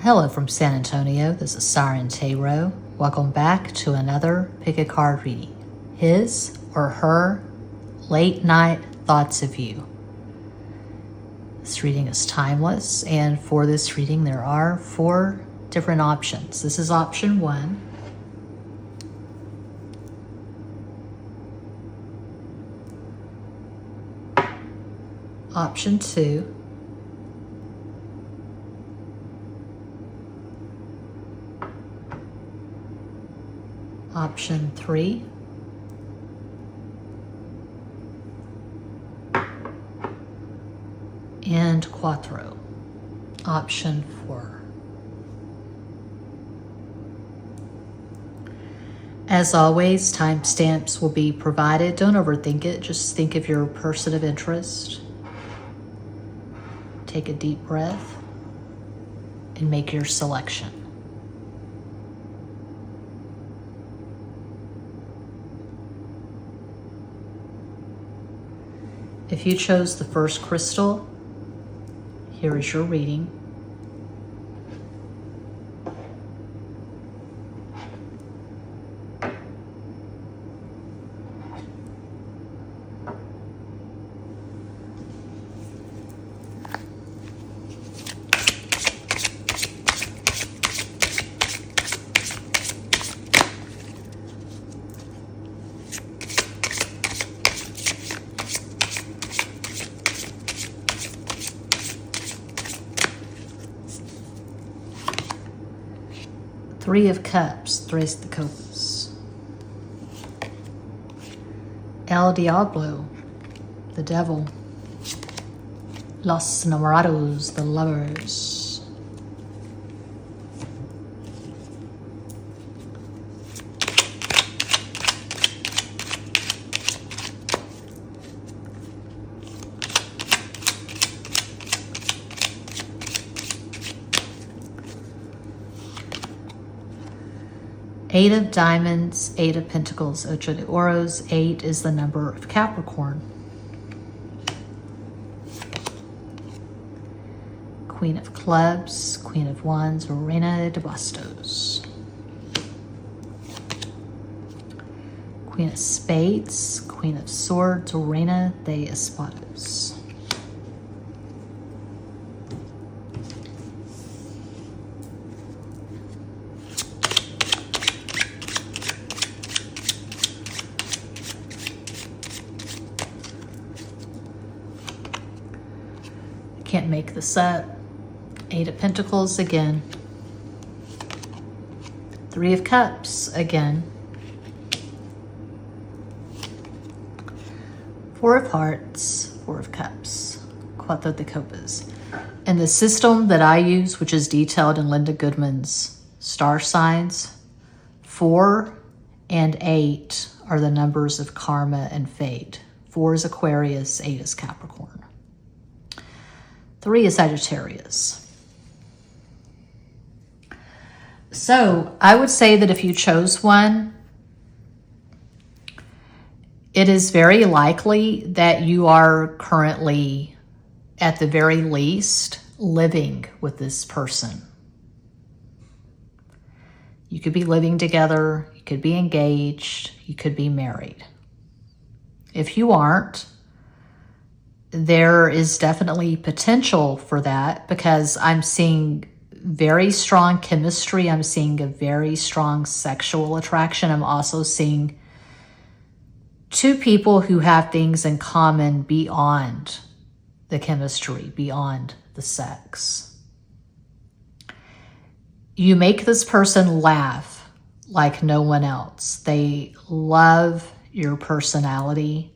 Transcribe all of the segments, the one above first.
Hello from San Antonio, this is SIREN Tarot. Welcome back to another pick a card reading. His or her late night thoughts of you. This reading is timeless, and for this reading there are 4 different options. This is option 1. Option 2. Option 3. And Quattro. Option 4. As always, timestamps will be provided. Don't overthink it. Just think of your person of interest. Take a deep breath and make your selection. If you chose the first crystal, here is your reading. Three of Cups, Tres de Copas. El Diablo, the Devil. Los Enamorados, the Lovers. Eight of Diamonds, 8 of Pentacles, Ocho de Oros. 8 is the number of Capricorn. Queen of Clubs, Queen of Wands, Reina de Bastos. Queen of Spades, Queen of Swords, Reina de Espadas. Can't make this up. 8 of Pentacles again. 3 of Cups again. 4 of Hearts, 4 of Cups, Cuatro de Copas. And the system that I use, which is detailed in Linda Goodman's star signs, 4 and 8 are the numbers of karma and fate. 4 is Aquarius, 8 is Capricorn. 3 is Sagittarius. So I would say that if you chose one, it is very likely that you are currently, at the very least, living with this person. You could be living together, you could be engaged, you could be married. If you aren't, there is definitely potential for that because I'm seeing very strong chemistry. I'm seeing a very strong sexual attraction. I'm also seeing 2 people who have things in common beyond the chemistry, beyond the sex. You make this person laugh like no one else. They love your personality.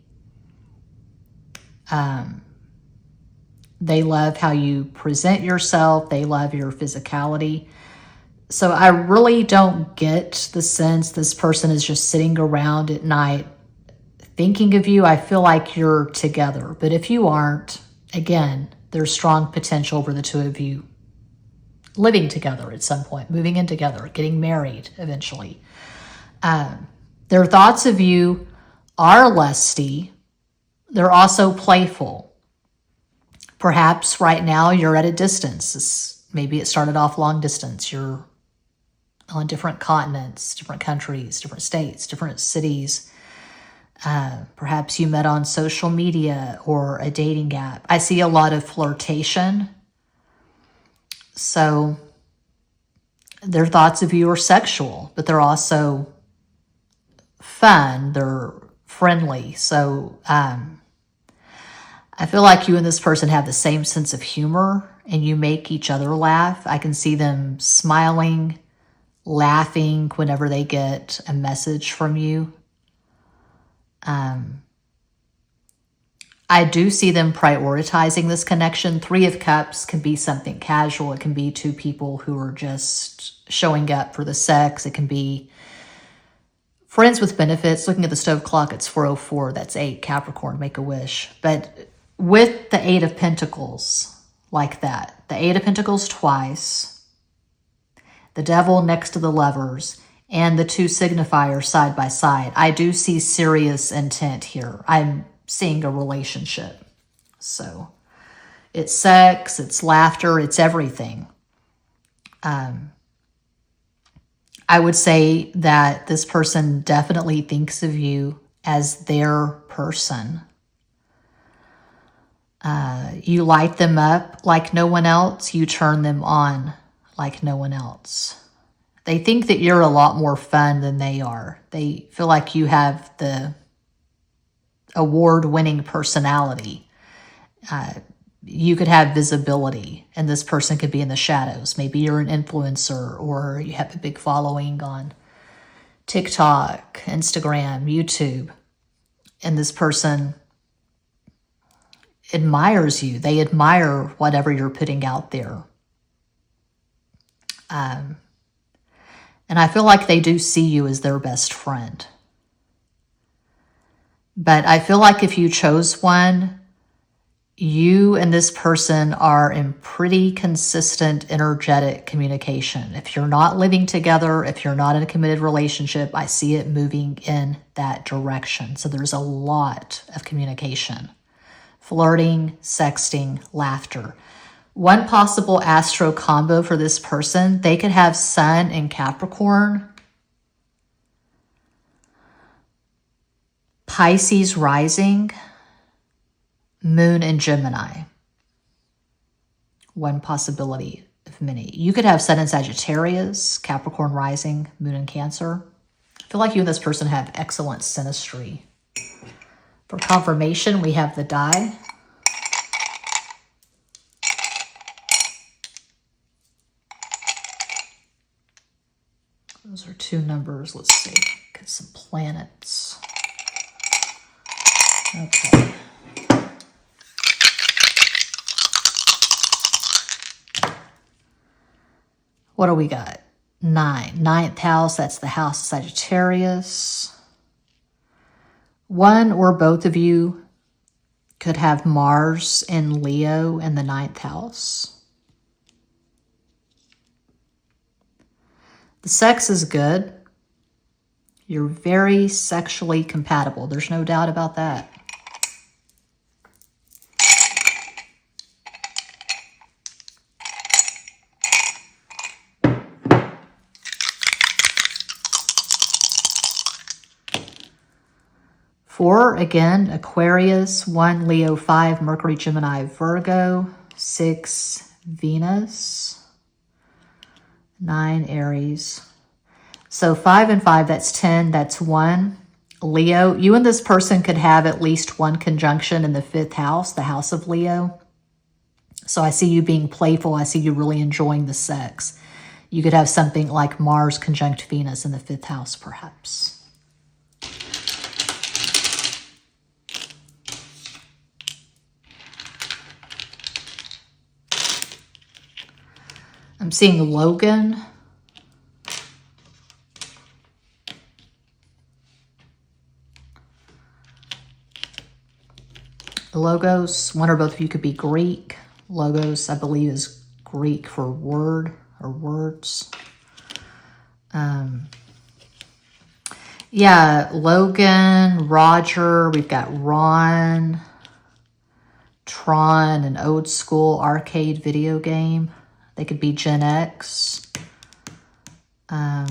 They love how you present yourself. They love your physicality. So I really don't get the sense this person is just sitting around at night thinking of you. I feel like you're together. But if you aren't, again, there's strong potential for the 2 of you living together at some point, moving in together, getting married eventually. Their thoughts of you are lusty. They're also playful. Perhaps right now you're at a distance. This Maybe it started off long distance. You're on different continents, different countries, different states, different cities. Perhaps you met on social media or a dating app. I see a lot of flirtation. So their thoughts of you are sexual, but they're also fun. They're friendly. So I feel like you and this person have the same sense of humor and you make each other laugh. I can see them smiling, laughing whenever they get a message from you. I do see them prioritizing this connection. 3 of Cups can be something casual. It can be 2 people who are just showing up for the sex. It can be friends with benefits. Looking at the stove clock, it's 4:04. That's 8. Capricorn, make a wish. But with the 8 of Pentacles, like that, the 8 of Pentacles twice, the Devil next to the Lovers, and the 2 signifiers side by side, I do see serious intent here. I'm seeing a relationship. So it's sex, it's laughter, it's everything. I would say that this person definitely thinks of you as their person. You light them up like no one else. You turn them on like no one else. They think that you're a lot more fun than they are. They feel like you have the award-winning personality. You could have visibility, and this person could be in the shadows. Maybe you're an influencer, or you have a big following on TikTok, Instagram, YouTube, and this person admires you. They admire whatever you're putting out there. And I feel like they do see you as their best friend. But I feel like if you chose one, you and this person are in pretty consistent, energetic communication. If you're not living together, if you're not in a committed relationship, I see it moving in that direction. So there's a lot of communication. Flirting, sexting, laughter. One possible astro combo for this person, they could have Sun in Capricorn, Pisces rising, Moon in Gemini. One possibility of many. You could have Sun in Sagittarius, Capricorn rising, Moon in Cancer. I feel like you and this person have excellent synastry. For confirmation, we have the die. Those are 2 numbers. Let's see. Get some planets. Okay. What do we got? 9. 9th house. That's the house of Sagittarius. One or both of you could have Mars in Leo in the 9th house. The sex is good. You're very sexually compatible. There's no doubt about that. Four, again, Aquarius. 1, Leo. 5, Mercury, Gemini, Virgo. 6, Venus. 9, Aries. So 5 and 5, that's 10, that's 1. Leo, you and this person could have at least one conjunction in the 5th house, the house of Leo. So I see you being playful. I see you really enjoying the sex. You could have something like Mars conjunct Venus in the 5th house, perhaps. I'm seeing Logan. Logos, one or both of you could be Greek. Logos, I believe, is Greek for word or words. Yeah, Logan, Roger, we've got Ron, Tron, an old school arcade video game. They could be Gen X. I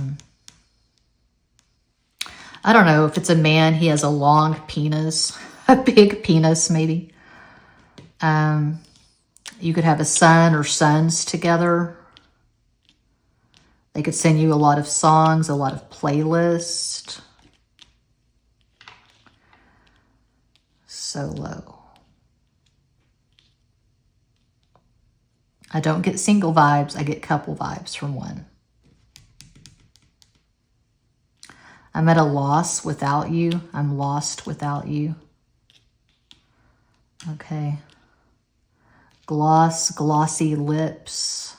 don't know. If it's a man, he has a long penis, a big penis maybe. You could have a son or sons together. They could send you a lot of songs, a lot of playlists. Solo. I don't get single vibes. I get couple vibes from one. I'm at a loss without you. I'm lost without you. Okay. Glossy lips.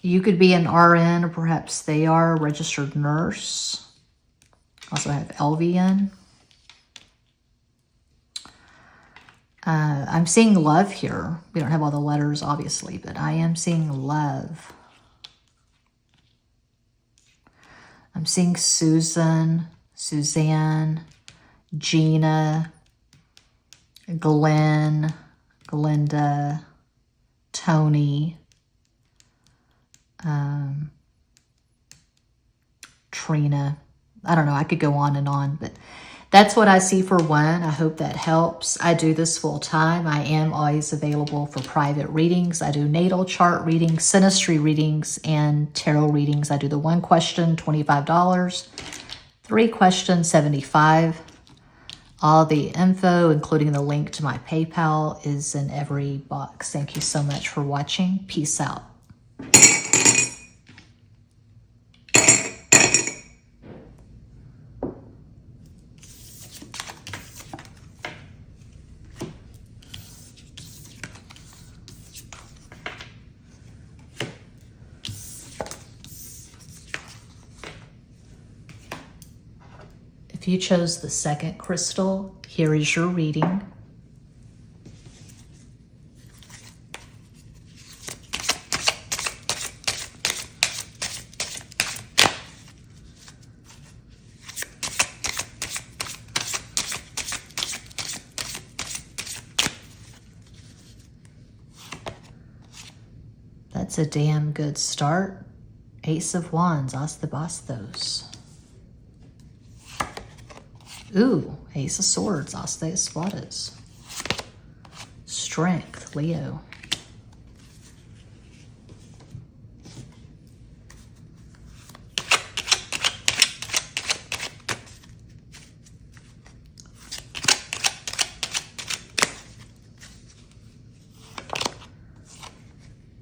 You could be an RN, or perhaps they are a registered nurse. Also have LVN. I'm seeing love here. We don't have all the letters, obviously, but I am seeing love. I'm seeing Susan, Suzanne, Gina, Glenn, Glenda, Tony, Trina. I don't know. I could go on, but that's what I see for one. I hope that helps. I do this full time. I am always available for private readings. I do natal chart readings, synastry readings, and tarot readings. I do the 1 question, $25, 3 questions, $75. All the info, including the link to my PayPal, is in every box. Thank you so much for watching. Peace out. If you chose the second crystal, here is your reading. That's a damn good start. Ace of Wands, As the Bastos. Ooh, Ace of Swords, As de Espadas. Strength, Leo.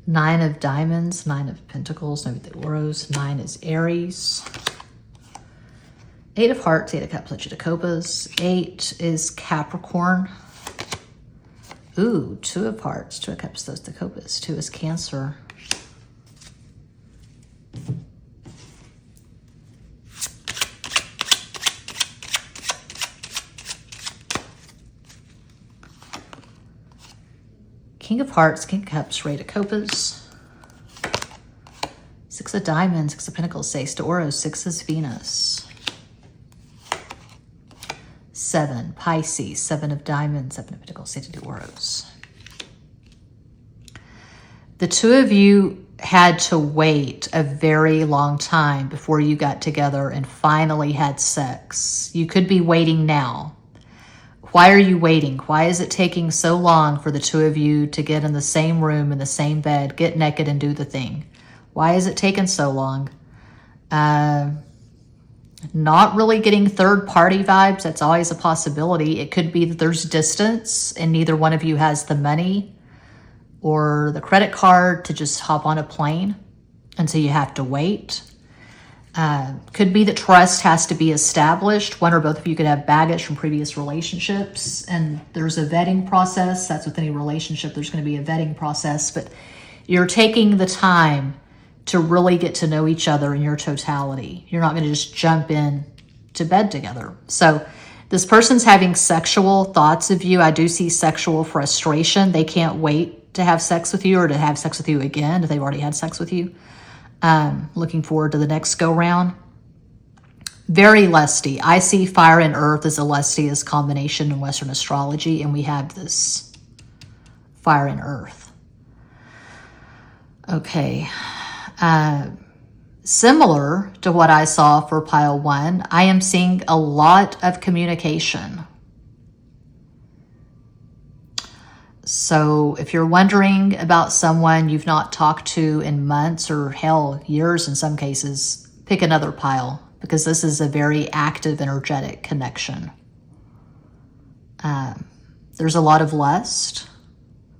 Nine of Diamonds, Nine of Pentacles, no, the Oros. 9 is Aries. 8 of Hearts, 8 of Cups, 8 of Copas. 8 is Capricorn. Ooh, 2 of Hearts, 2 of Cups, those the Copas. 2 is Cancer. King of Hearts, King of Cups, Eight of Copas. 6 of Diamonds, 6 of Pentacles, 6 to Oros, 6 is Venus. 7, Pisces, 7 of Diamonds, 7 of Pentacles, 6 to Oros. The two of you had to wait a very long time before you got together and finally had sex. You could be waiting now. Why are you waiting? Why is it taking so long for the two of you to get in the same room, in the same bed, get naked and do the thing? Why is it taking so long? Not really getting third-party vibes. That's always a possibility. It could be that there's distance and neither one of you has the money or the credit card to just hop on a plane, and so you have to wait. Could be that trust has to be established. One or both of you could have baggage from previous relationships, and there's a vetting process. That's with any relationship. There's going to be a vetting process, but you're taking the time to really get to know each other in your totality. You're not going to just jump in to bed together. So this person's having sexual thoughts of you. I do see sexual frustration. They can't wait to have sex with you or to have sex with you again if they've already had sex with you. Looking forward to the next go round. Very lusty. I see fire and earth as a lustiest combination in Western astrology, and we have this fire and earth. Okay. Similar to what I saw for pile 1, I am seeing a lot of communication. So if you're wondering about someone you've not talked to in months or hell, years in some cases, pick another pile, because this is a very active, energetic connection. There's a lot of lust.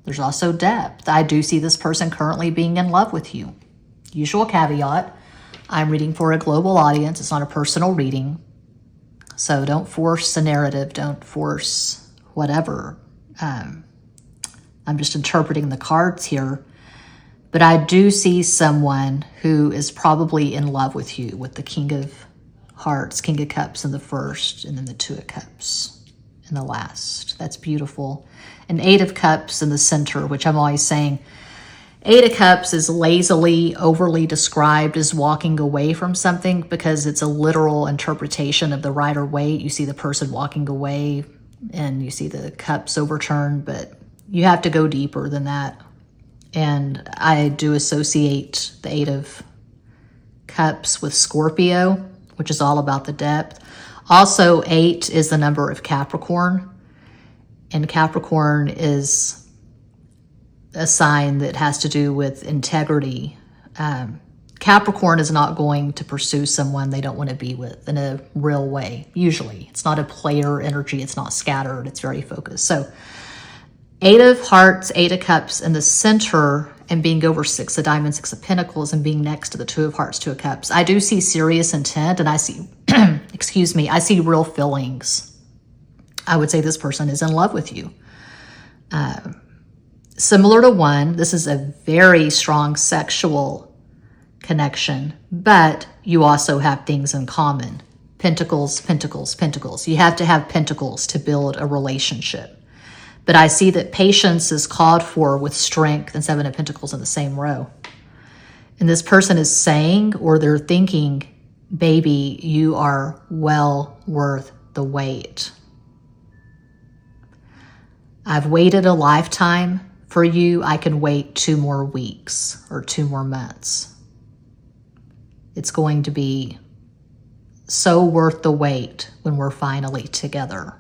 There's also depth. I do see this person currently being in love with you. Usual caveat, I'm reading for a global audience. It's not a personal reading. So don't force a narrative. Don't force whatever. I'm just interpreting the cards here. But I do see someone who is probably in love with you, with the King of Hearts, King of Cups in the first, and then the Two of Cups in the last. That's beautiful. And Eight of Cups in the center, which I'm always saying, Eight of Cups is lazily, overly described as walking away from something because it's a literal interpretation of the rider waite. You see the person walking away and you see the cups overturned, but you have to go deeper than that. And I do associate the Eight of Cups with Scorpio, which is all about the depth. Also, 8 is the number of Capricorn, and Capricorn is a sign that has to do with integrity. Capricorn is not going to pursue someone they don't want to be with in a real way, usually. It's not a player energy. It's not scattered. It's very focused. So 8 of Hearts, 8 of Cups in the center, and being over 6 of Diamonds, 6 of Pentacles, and being next to the 2 of Hearts, 2 of Cups. I do see serious intent, and I see, excuse me, I see real feelings. I would say this person is in love with you. Similar to 1, this is a very strong sexual connection, but you also have things in common. Pentacles, Pentacles, Pentacles. You have to have Pentacles to build a relationship. But I see that patience is called for with strength and 7 of Pentacles in the same row. And this person is saying, or they're thinking, baby, you are well worth the wait. I've waited a lifetime for you. I can wait 2 more weeks or 2 more months. It's going to be so worth the wait when we're finally together.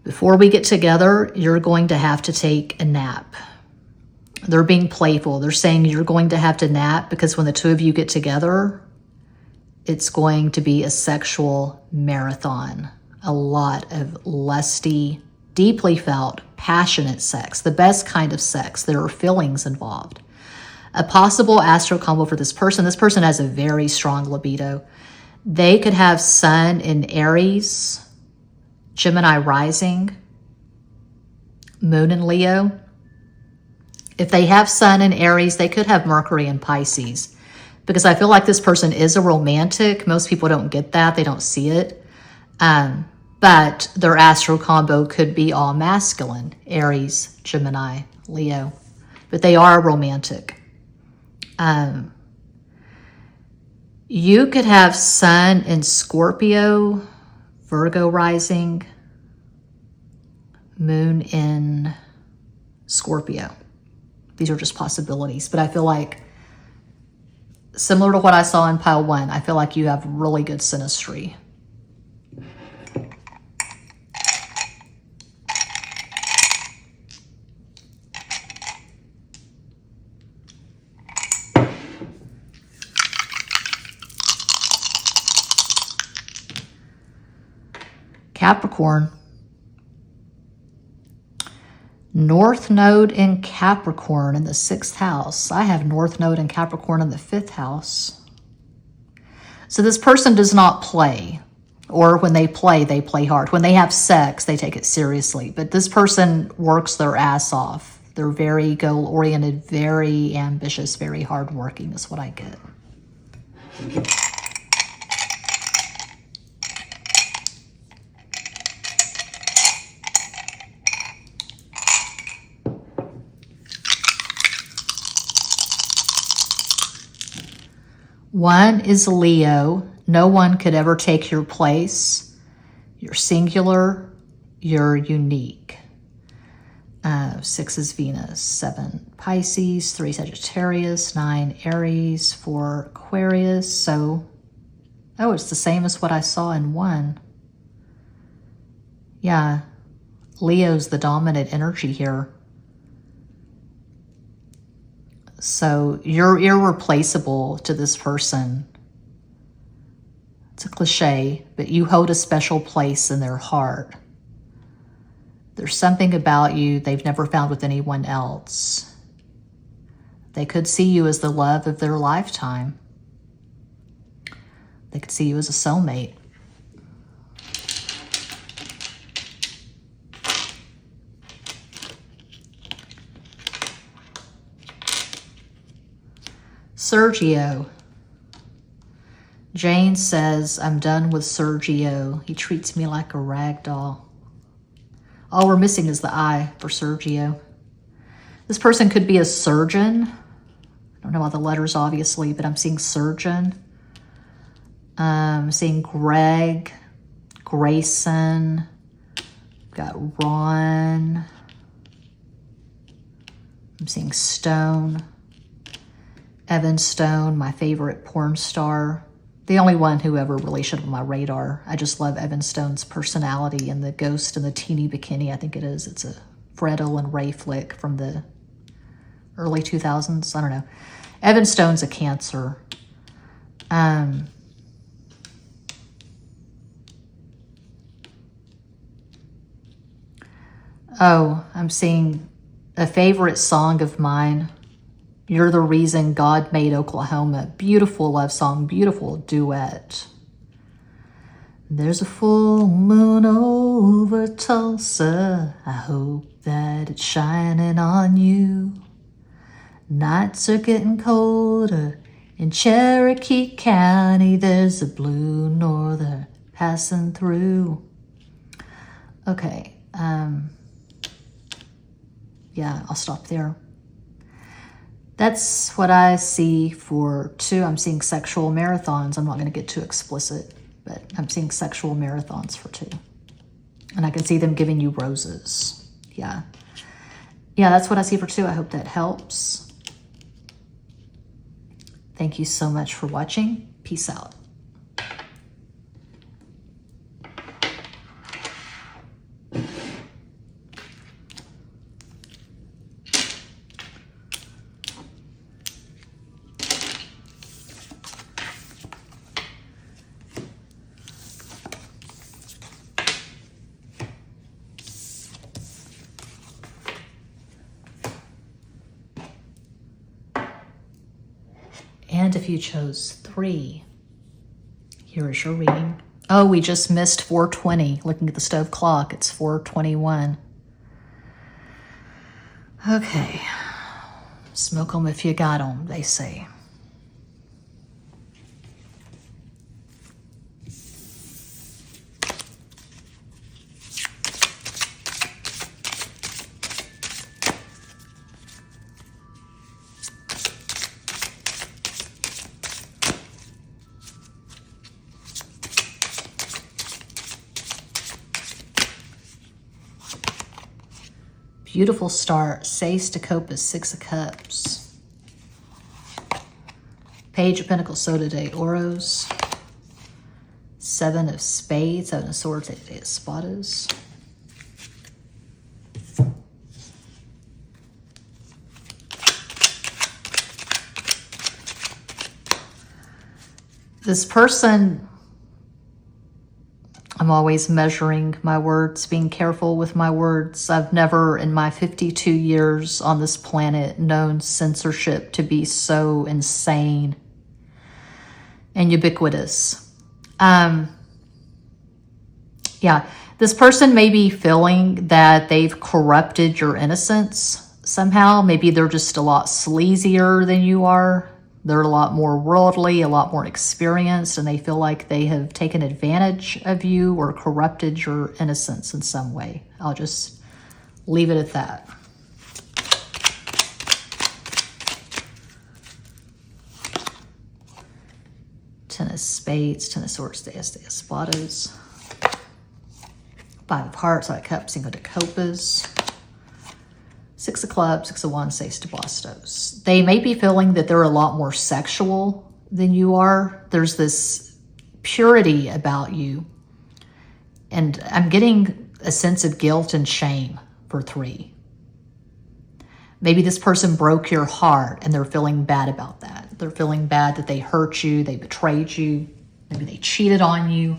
Before we get together, you're going to have to take a nap. They're being playful. They're saying you're going to have to nap because when the 2 of you get together, it's going to be a sexual marathon. A lot of lusty, deeply felt, passionate sex, the best kind of sex. There are feelings involved. A possible astro combo for this person has a very strong libido. They could have Sun in Aries, Gemini rising, Moon in Leo. If they have Sun in Aries, they could have Mercury in Pisces, because I feel like this person is a romantic. Most people don't get that. They don't see it. But their astro combo could be all masculine, Aries, Gemini, Leo. But they are romantic. You could have Sun in Scorpio, Virgo rising, Moon in Scorpio. These are just possibilities. But I feel like, similar to what I saw in pile 1, I feel like you have really good synastry. Capricorn. North Node in Capricorn in the 6th house. I have North Node in Capricorn in the 5th house. So this person does not play. Or when they play hard. When they have sex, they take it seriously. But this person works their ass off. They're very goal-oriented, very ambitious, very hardworking is what I get. One is Leo, No one could ever take your place. You're singular. You're unique. 6 is Venus, 7 Pisces, 3 Sagittarius, 9 Aries, 4 Aquarius. So, oh, it's the same as what I saw in 1. Yeah, Leo's the dominant energy here. So you're irreplaceable to this person. It's a cliche, but you hold a special place in their heart. There's something about you they've never found with anyone else. They could see you as the love of their lifetime. They could see you as a soulmate. Sergio. Jane says, I'm done with Sergio. He treats me like a rag doll. All we're missing is the I for Sergio. This person could be a surgeon. I don't know about the letters, obviously, but I'm seeing surgeon. I'm seeing Greg, Grayson, got Ron. I'm seeing Stone. Evan Stone, my favorite porn star. The only one who ever really showed up on my radar. I just love Evan Stone's personality and the ghost in the teeny bikini, I think it is. It's a Fredo and Ray flick from the early 2000s. I don't know. Evan Stone's a Cancer. Oh, I'm seeing a favorite song of mine. You're the Reason God Made Oklahoma. Beautiful love song, beautiful duet. There's a full moon over Tulsa. I hope that it's shining on you. Nights are getting colder. In Cherokee County, there's a blue norther passing through. Okay, yeah, I'll stop there. That's what I see for 2. I'm seeing sexual marathons. I'm not going to get too explicit, but I'm seeing sexual marathons for 2. And I can see them giving you roses. Yeah. Yeah, that's what I see for 2. I hope that helps. Thank you so much for watching. Peace out. And if you chose 3, here is your reading. Oh, we just missed 4:20. Looking at the stove clock, it's 4:21. Okay. Smoke 'em if you got 'em, they say. Beautiful start. Seis de Copas, 6 of Cups. Page of Pentacles, Soda de Oros. 7 of Spades, 7 of Swords, 8 of Espadas. This person, I'm always measuring my words, being careful with my words. I've never in my 52 years on this planet known censorship to be so insane and ubiquitous. Yeah, this person may be feeling that they've corrupted your innocence somehow. Maybe they're just a lot sleazier than you are. They're a lot more worldly, a lot more experienced, and they feel like they have taken advantage of you or corrupted your innocence in some way. I'll just leave it at that. Ten of Spades, Ten of Swords, de Espadas. Five of Hearts, Five of Cups, Cinco de Copas. Six of Clubs, Six of Wands, Seis de Bastos. They may be feeling that they're a lot more sexual than you are. There's this purity about you. And I'm getting a sense of guilt and shame for 3. Maybe this person broke your heart and they're feeling bad about that. They're feeling bad that they hurt you, they betrayed you, maybe they cheated on you.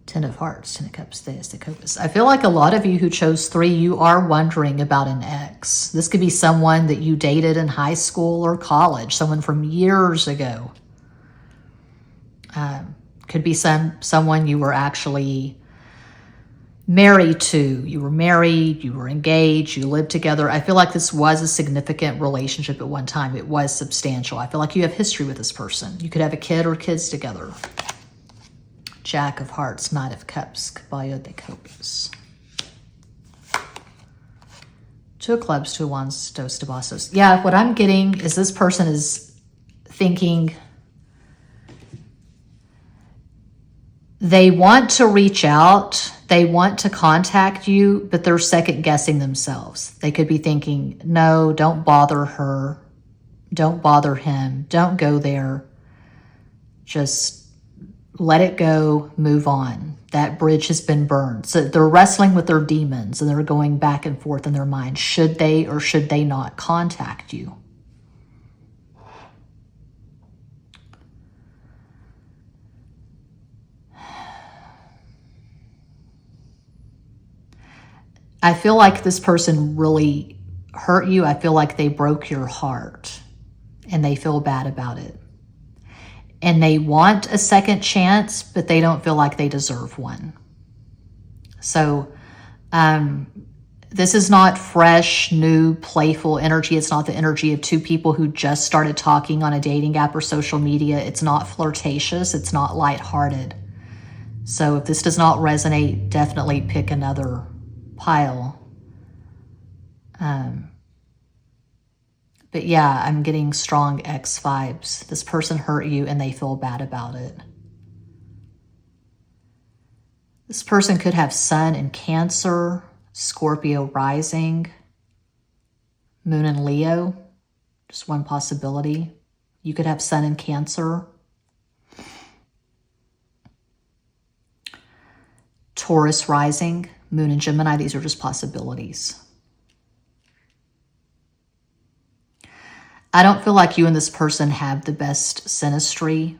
Ten of Hearts, Ten of Cups, Seis de Copas. I feel like a lot of you who chose 3, you are wondering about an ex. This could be someone that you dated in high school or college, someone from years ago. Could be someone you were actually married to. You were married, you were engaged, you lived together. I feel like this was a significant relationship at one time. It was substantial. I feel like you have history with this person. You could have a kid or kids together. Jack of Hearts, Knight of Cups, Caballo de Copas. Two of Clubs, Two of Wands, Dos de Bastos. Yeah, what I'm getting is this person is thinking they want to reach out, they want to contact you, but they're second guessing themselves. They could be thinking, no, don't bother her, don't bother him, don't go there. Just let it go, move on. That bridge has been burned. So they're wrestling with their demons and they're going back and forth in their mind. Should they or should they not contact you? I feel like this person really hurt you. I feel like they broke your heart and they feel bad about it. And they want a second chance, but they don't feel like they deserve one. So this is not fresh, new, playful energy. It's not the energy of 2 people who just started talking on a dating app or social media. It's not flirtatious. It's not lighthearted. So if this does not resonate, definitely pick another pile. But yeah, I'm getting strong ex vibes. This person hurt you and they feel bad about it. This person could have Sun in Cancer, Scorpio rising, Moon in Leo. Just one possibility. You could have Sun in Cancer. Taurus rising, Moon in Gemini. These are just possibilities. I don't feel like you and this person have the best synastry.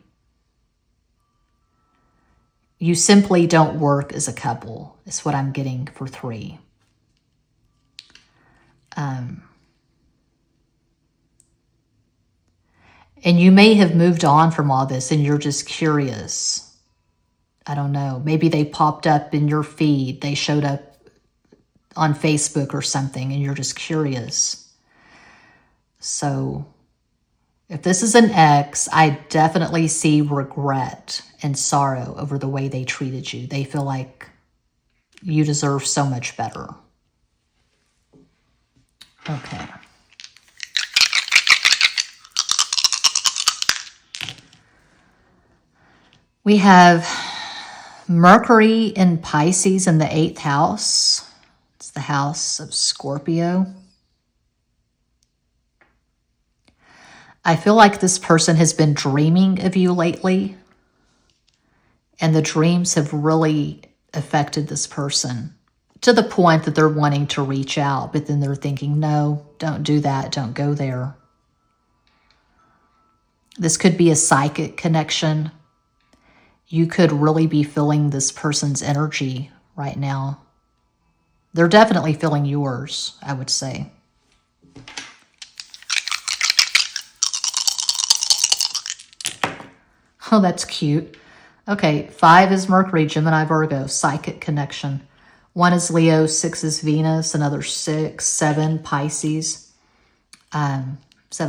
You simply don't work as a couple, is what I'm getting for 3. And you may have moved on from all this and you're just curious. I don't know. Maybe they popped up in your feed. They showed up on Facebook or something and you're just curious. So if this is an ex, I definitely see regret and sorrow over the way they treated you. They feel like you deserve so much better. Okay. We have Mercury in Pisces in the 8th house. It's the house of Scorpio. I feel like this person has been dreaming of you lately, and the dreams have really affected this person to the point that they're wanting to reach out, but then they're thinking, no, don't do that, don't go there. This could be a psychic connection. You could really be feeling this person's energy right now. They're definitely feeling yours, I would say. Oh, that's cute. Okay, 5 is Mercury, Gemini, Virgo, psychic connection. 1 is Leo, 6 is Venus, another 6, 7, Pisces. 7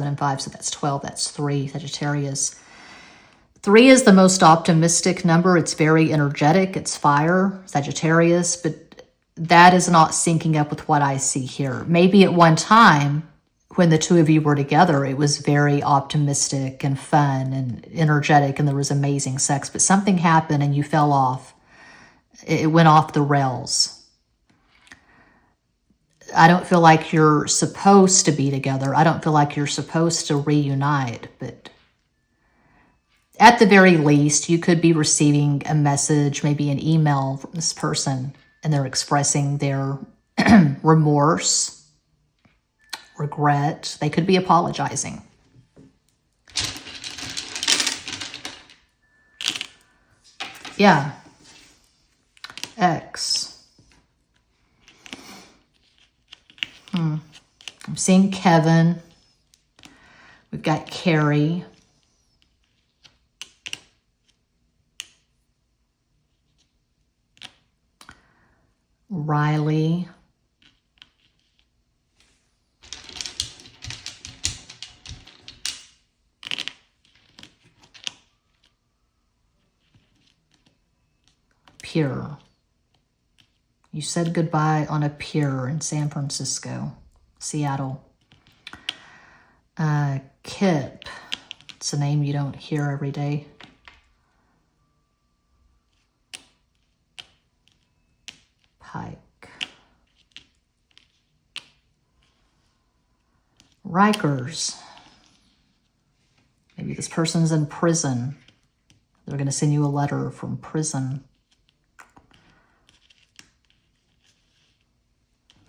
and 5, so that's 12, that's 3, Sagittarius. 3 is the most optimistic number. It's very energetic, it's fire, Sagittarius, but that is not syncing up with what I see here. Maybe at one time, when the two of you were together, it was very optimistic and fun and energetic and there was amazing sex, but something happened and you fell off. It went off the rails. I don't feel like you're supposed to be together. I don't feel like you're supposed to reunite, but at the very least, you could be receiving a message, maybe an email from this person, and they're expressing their remorse, regret. They could be apologizing. Yeah. X. I'm seeing Kevin. We've got Carrie. Riley. Pier. You said goodbye on a pier in San Francisco, Seattle. Kip. It's a name you don't hear every day. Pike. Rikers. Maybe this person's in prison. They're going to send you a letter from prison.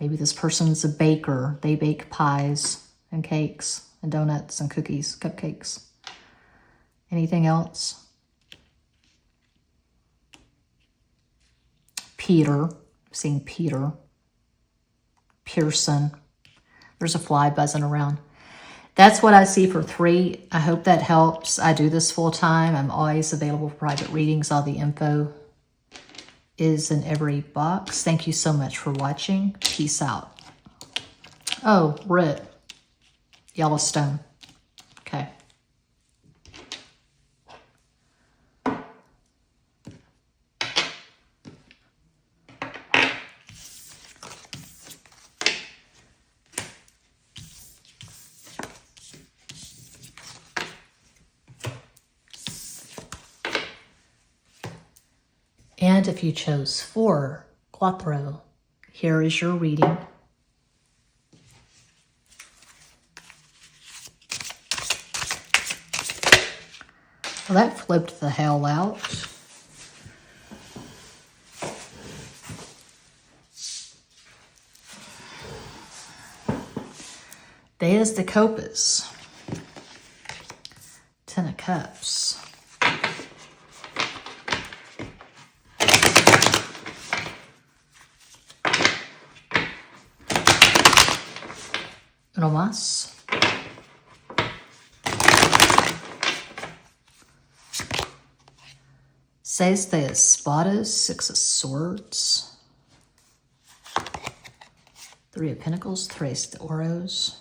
Maybe this person's a baker. They bake pies and cakes and donuts and cookies, cupcakes. Anything else? Peter. I'm seeing Peter. Pearson. There's a fly buzzing around. That's what I see for 3. I hope that helps. I do this full time. I'm always available for private readings. All the info is in every box. Thank you so much for watching. Peace out. Oh, Rit. Yellowstone. Okay. And if you chose 4, cuatro, here is your reading. Well, that flipped the hell out. Deus de Copas. 10 of Cups. Uno más. Seis de Espadas, 6 of Swords. 3 of Pentacles, Tres de Oros.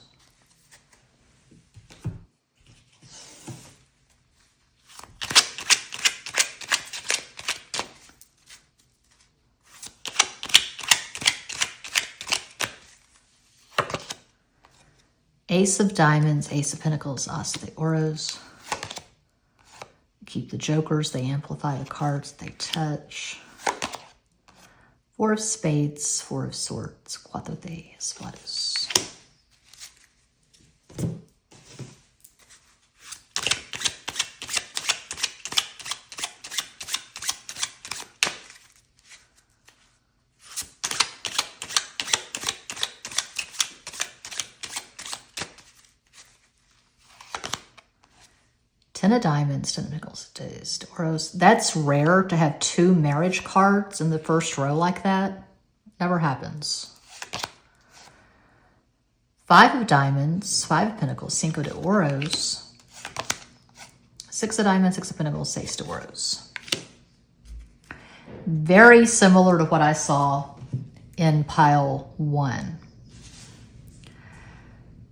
Ace of Diamonds, Ace of Pentacles, As de Oros. Keep the jokers, they amplify the cards they touch. 4 of Spades, 4 of Swords, Cuatro de Espadas. Ten of Diamonds, 10 of Pentacles, Tres de Oros. That's rare to have 2 marriage cards in the first row like that. Never happens. 5 of Diamonds, 5 of Pentacles, Cinco de Oros. 6 of Diamonds, 6 of Pentacles, Seis de Oros. Very similar to what I saw in pile 1.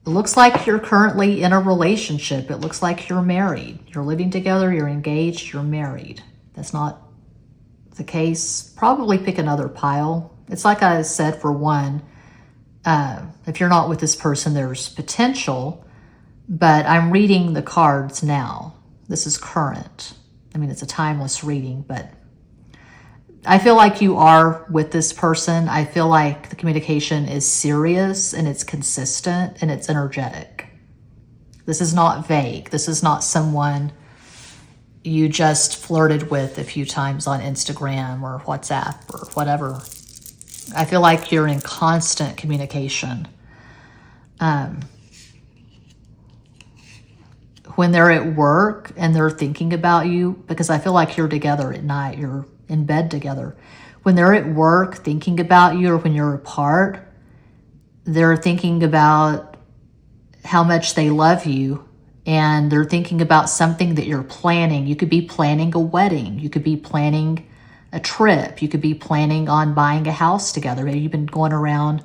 It looks like you're currently in a relationship. It looks like you're married. You're living together, you're engaged, you're married. That's not the case. Probably pick another pile It's like I said, for one, if you're not with this person, there's potential, but I'm reading the cards now. This is current. I mean, it's a timeless reading, but I feel like you are with this person. I feel like the communication is serious and it's consistent and it's energetic. This is not vague. This is not someone you just flirted with a few times on Instagram or WhatsApp or whatever. I feel like you're in constant communication. When they're at work and they're thinking about you, because I feel like you're together at night, you're in bed together. When they're at work thinking about you, or when you're apart, they're thinking about how much they love you, and they're thinking about something that you're planning. You could be planning a wedding. You could be planning a trip. You could be planning on buying a house together. Maybe you've been going around,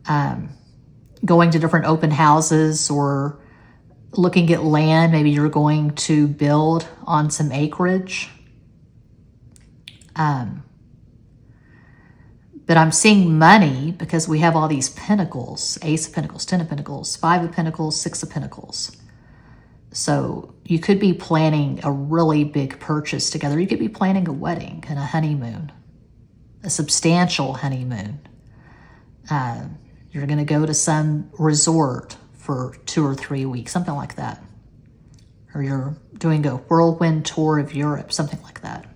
going to different open houses or looking at land. Maybe you're going to build on some acreage. But I'm seeing money because we have all these pentacles: Ace of Pentacles, 10 of Pentacles, 5 of Pentacles, 6 of Pentacles. So you could be planning a really big purchase together. You could be planning a wedding and a honeymoon, a substantial honeymoon. You're going to go to some resort for 2 or 3 weeks, something like that. Or you're doing a whirlwind tour of Europe, something like that.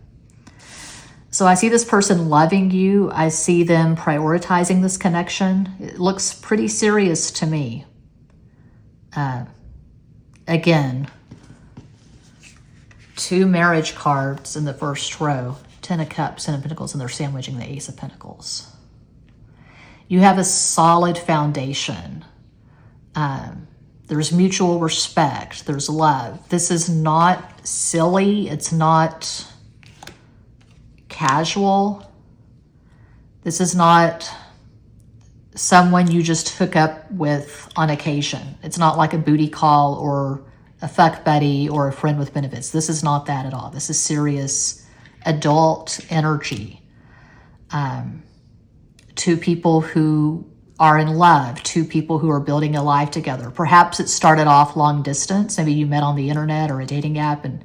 So I see this person loving you. I see them prioritizing this connection. It looks pretty serious to me. Again, 2 marriage cards in the first row, 10 of Cups, 10 of Pentacles, and they're sandwiching the Ace of Pentacles. You have a solid foundation. There's mutual respect. There's love. This is not silly. It's not casual. This is not someone you just hook up with on occasion. It's not like a booty call or a fuck buddy or a friend with benefits. This is not that at all. This is serious adult energy. 2 people who are in love, 2 people who are building a life together. Perhaps it started off long distance. Maybe you met on the internet or a dating app and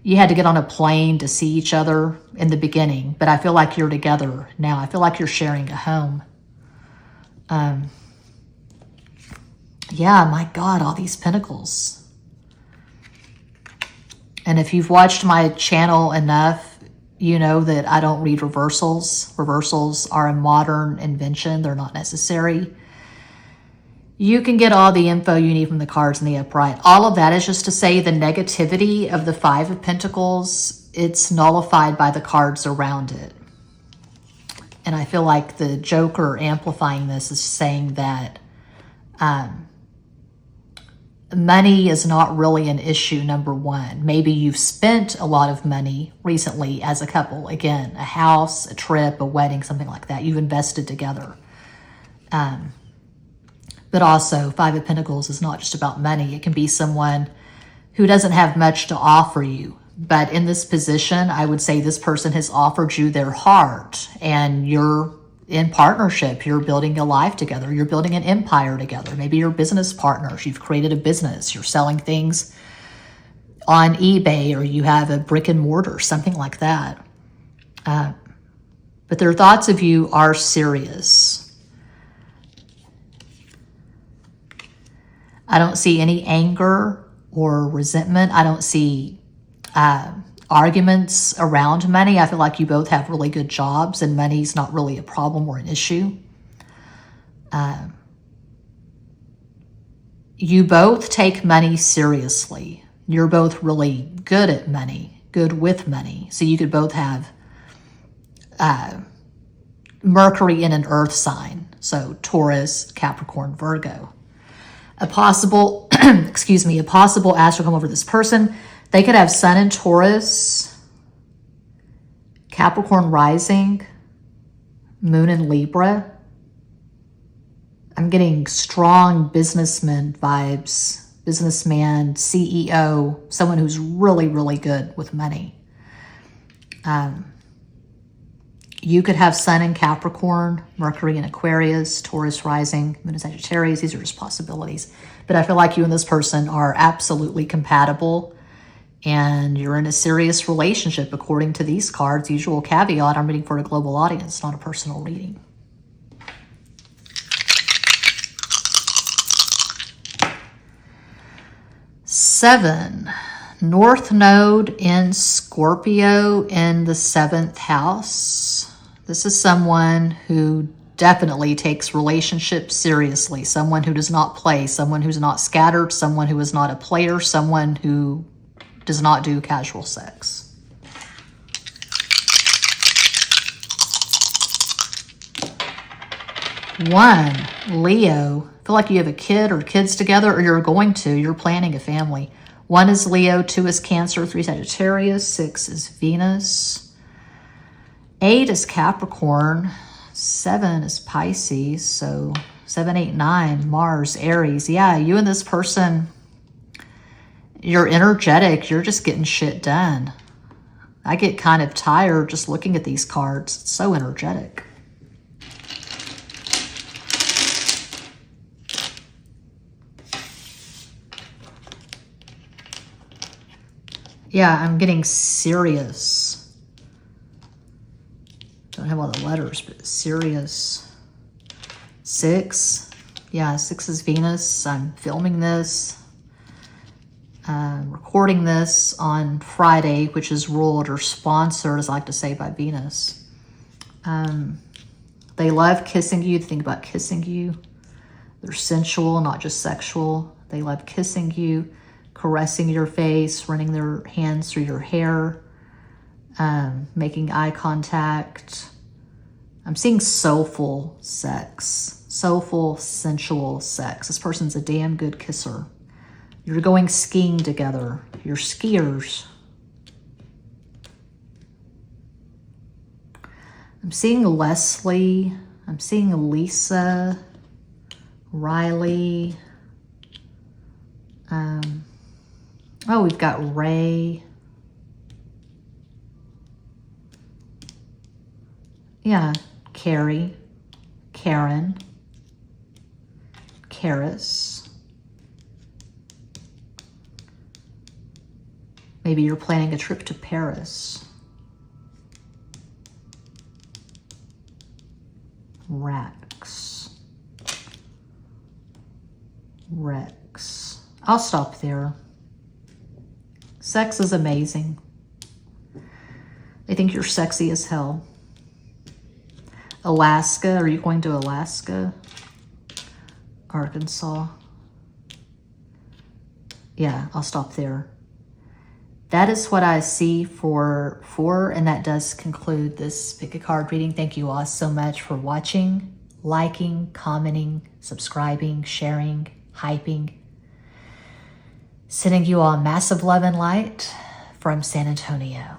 you had to get on a plane to see each other in the beginning, but I feel like you're together now. I feel like you're sharing a home. Yeah, my God, all these pentacles. And if you've watched my channel enough, you know that I don't read reversals. Reversals are a modern invention. They're not necessary. You can get all the info you need from the cards in the upright. All of that is just to say the negativity of the 5 of Pentacles, it's nullified by the cards around it. And I feel like the Joker amplifying this is saying that money is not really an issue, number one. Maybe you've spent a lot of money recently as a couple. Again, a house, a trip, a wedding, something like that. You've invested together. But also, 5 of Pentacles is not just about money. It can be someone who doesn't have much to offer you. But in this position, I would say this person has offered you their heart, and you're in partnership. You're building a life together. You're building an empire together. Maybe you're business partners. You've created a business. You're selling things on eBay, or you have a brick and mortar, something like that. But their thoughts of you are serious. I don't see any anger or resentment. I don't see arguments around money. I feel like you both have really good jobs and money's not really a problem or an issue. You both take money seriously. You're both really good at money, good with money. So you could both have Mercury in an earth sign. So Taurus, Capricorn, Virgo. A possible, a possible astral come over this person. They could have Sun in Taurus, Capricorn rising, Moon in Libra. I'm getting strong businessman vibes, businessman, CEO, someone who's really, really good with money. You could have Sun in Capricorn, Mercury in Aquarius, Taurus rising, Moon in Sagittarius. These are just possibilities. But I feel like you and this person are absolutely compatible and you're in a serious relationship according to these cards. Usual caveat, I'm reading for a global audience, not a personal reading. Seven, North Node in Scorpio in the 7th house. This is someone who definitely takes relationships seriously. Someone who does not play, someone who's not scattered, someone who is not a player, someone who does not do casual sex. One, Leo. I feel like you have a kid or kids together, or you're planning a family. 1 is Leo, 2 is Cancer, 3 Sagittarius, 6 is Venus. 8 is Capricorn, 7 is Pisces, so 7, 8, 9, Mars, Aries. Yeah, you and this person, you're energetic. You're just getting shit done. I get kind of tired just looking at these cards. It's so energetic. Yeah, I'm getting serious. Don't have all the letters, but serious. 6. Yeah, 6 is Venus. I'm filming this. Recording this on Friday, which is ruled or sponsored, as I like to say, by Venus. They love kissing you. Think about kissing you. They're sensual, not just sexual. They love kissing you, caressing your face, running their hands through your hair, making eye contact. I'm seeing soulful sex, soulful, sensual sex. This person's a damn good kisser. You're going skiing together. You're skiers. I'm seeing Leslie. I'm seeing Lisa, Riley. Oh, we've got Ray. Yeah, Carrie, Karen, Karis. Maybe you're planning a trip to Paris. Rex. I'll stop there. Sex is amazing. They think you're sexy as hell. Alaska, are you going to Alaska? Arkansas. Yeah, I'll stop there. That is what I see for and that does conclude this pick a card reading. Thank you all so much for watching, liking, commenting, subscribing, sharing, hyping. Sending you all massive love and light from San Antonio.